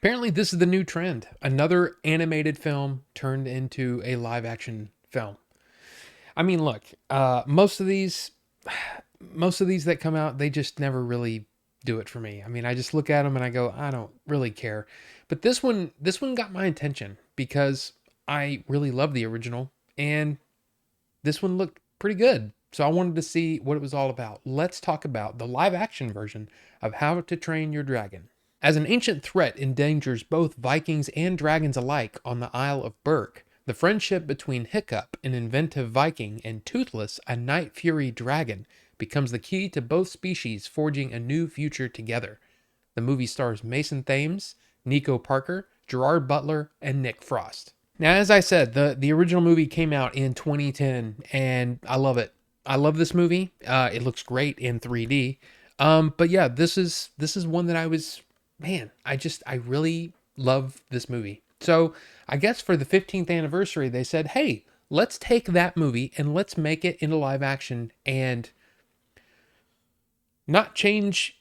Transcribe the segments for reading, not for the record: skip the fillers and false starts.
Apparently, this is the new trend. Another animated film turned into a live action film. I mean, look, most of these that come out, they just never really do it for me. I mean, I just look at them and I go, I don't really care. But this one got my attention because I really love the original, and this one looked pretty good. So I wanted to see what it was all about. Let's talk about the live action version of How to Train Your Dragon. As an ancient threat endangers both Vikings and dragons alike on the Isle of Berk, the friendship between Hiccup, an inventive Viking, and Toothless, a night fury dragon, becomes the key to both species forging a new future together. The movie stars Mason Thames, Nico Parker, Gerard Butler, and Nick Frost. Now, as I said, the original movie came out in 2010, and I love it. I love this movie. It looks great in 3D. But yeah, this is one that I was, man. I really love this movie. So I guess for the 15th anniversary, they said, hey, let's take that movie and let's make it into live action and not change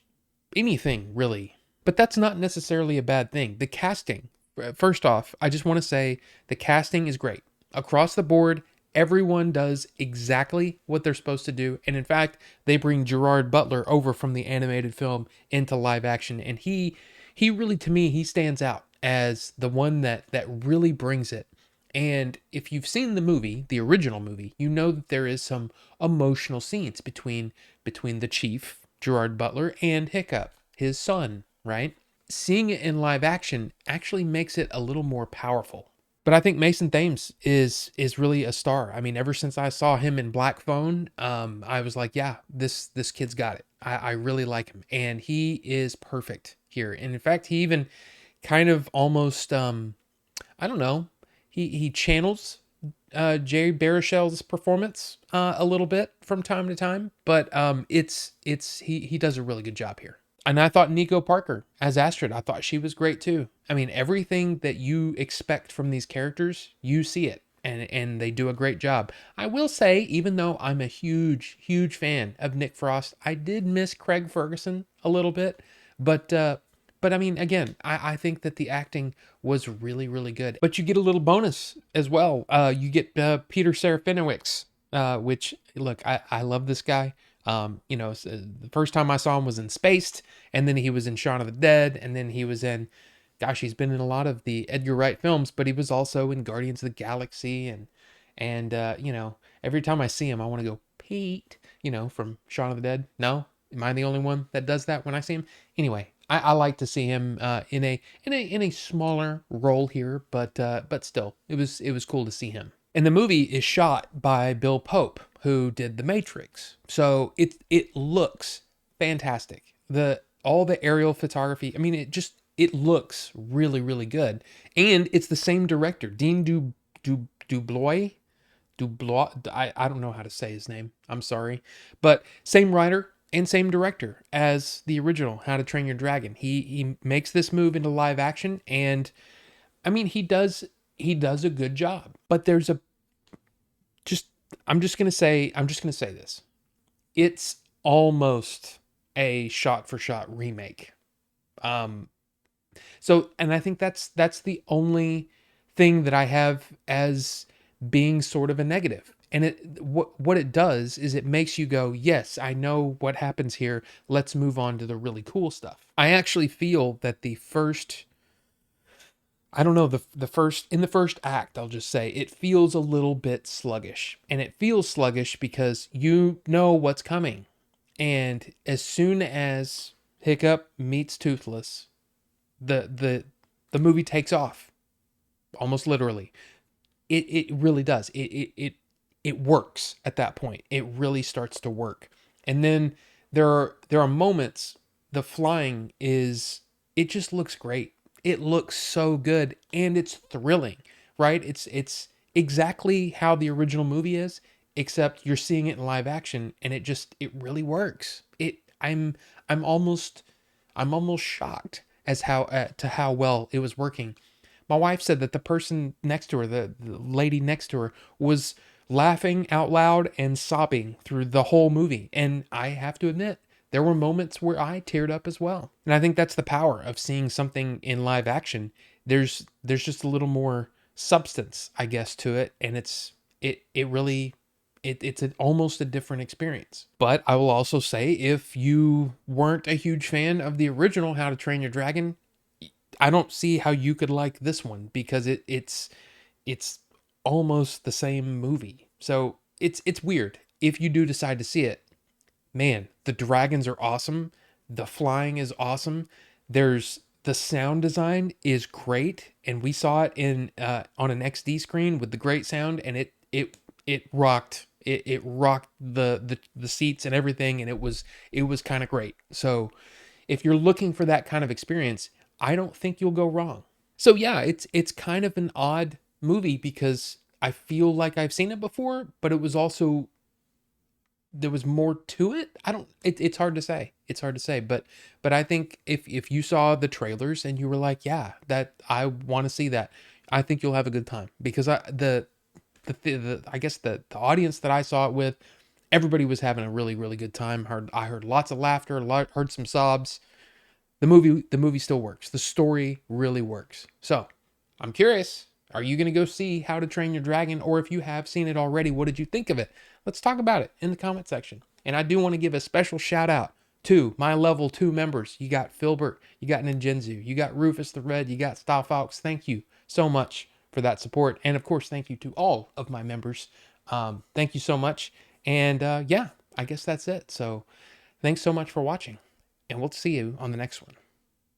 anything really. But that's not necessarily a bad thing. The casting, first off, I just want to say the casting is great. Across the board, everyone does exactly what they're supposed to do. And in fact, they bring Gerard Butler over from the animated film into live action. And he really, to me, he stands out as the one that really brings it. And if you've seen the movie, the original movie, you know that there is some emotional scenes between the chief, Gerard Butler, and Hiccup, his son, right? Seeing it in live action actually makes it a little more powerful. But I think Mason Thames is really a star. I mean, ever since I saw him in Black Phone, I was like, yeah, this kid's got it. I really like him, and he is perfect here. And in fact, he even kind of almost I don't know, he channels Jerry Baruchel's performance a little bit from time to time, but it's he does a really good job here. And I thought Nico Parker as Astrid, I thought she was great too. I mean, everything that you expect from these characters, you see it. And they do a great job. I will say, even though I'm a huge fan of Nick Frost, I did miss Craig Ferguson a little bit. But I mean, again, I think that the acting was really good. But you get a little bonus as well. You get Peter Serafinowicz, which, look, I love this guy. The first time I saw him was in Spaced, and then he was in Shaun of the Dead, and then he was in, gosh, he's been in a lot of the Edgar Wright films, but he was also in Guardians of the Galaxy, and every time I see him, I want to go, Pete, from Shaun of the Dead. No, am I the only one that does that when I see him? Anyway, I like to see him in a smaller role here, but still, it was cool to see him. And the movie is shot by Bill Pope, who did The Matrix. So it looks fantastic. The all the aerial photography, I mean, it looks really good. And it's the same director, Dean Dubois. Dubois. I don't know how to say his name. I'm sorry. But same writer and same director as the original How to Train Your Dragon. He makes this move into live action, and I mean, he does a good job. But there's a just I'm just gonna say this. It's almost a shot for shot remake. Um and I think that's the only thing that I have as being sort of a negative. And what it does is it makes you go, yes, I know what happens here. Let's move on to the really cool stuff. I actually feel that the first I don't know, the first in the first act, I'll just say it feels a little bit sluggish. And it feels sluggish because you know what's coming. And as soon as Hiccup meets Toothless, the movie takes off, almost literally. It really does. It works at that point. It really starts to work. And then there are moments, the flying is, it just looks great. It looks so good, and it's thrilling, right? It's exactly how the original movie is, except you're seeing it in live action, and it really works. I'm almost shocked as how to how well it was working. My wife said that the person next to her, the lady next to her, was laughing out loud and sobbing through the whole movie. And I have to admit, There were moments where I teared up as well. And I think that's the power of seeing something in live action. There's just a little more substance, I guess, to it, and it really it's almost a different experience. But I will also say, if you weren't a huge fan of the original How to Train Your Dragon, I don't see how you could like this one, because it's almost the same movie. So it's weird. If you do decide to see it, man, the dragons are awesome. The flying is awesome. There's the sound design is great, and we saw it in on an XD screen with the great sound, and it rocked. It rocked the seats and everything, and it was kind of great. So if you're looking for that kind of experience, I don't think you'll go wrong. So yeah, it's kind of an odd movie, because I feel like I've seen it before, but it was also, there was more to it. I don't, it's hard to say. It's hard to say, but I think if you saw the trailers and you were like, yeah, that I want to see that, I think you'll have a good time, because the I guess the audience that I saw it with, everybody was having a really really good time. I heard lots of laughter, heard some sobs. The movie still works. The story really works. So, I'm curious. Are you going to go see How to Train Your Dragon? Or if you have seen it already, what did you think of it? Let's talk about it in the comment section. And I do want to give a special shout out to my level 2 members. You got Filbert, you got Ninjenzu, you got Rufus the Red, you got Style Fox. Thank you so much for that support. And of course, thank you to all of my members. Thank you so much. And yeah, I guess that's it. So thanks so much for watching, and we'll see you on the next one.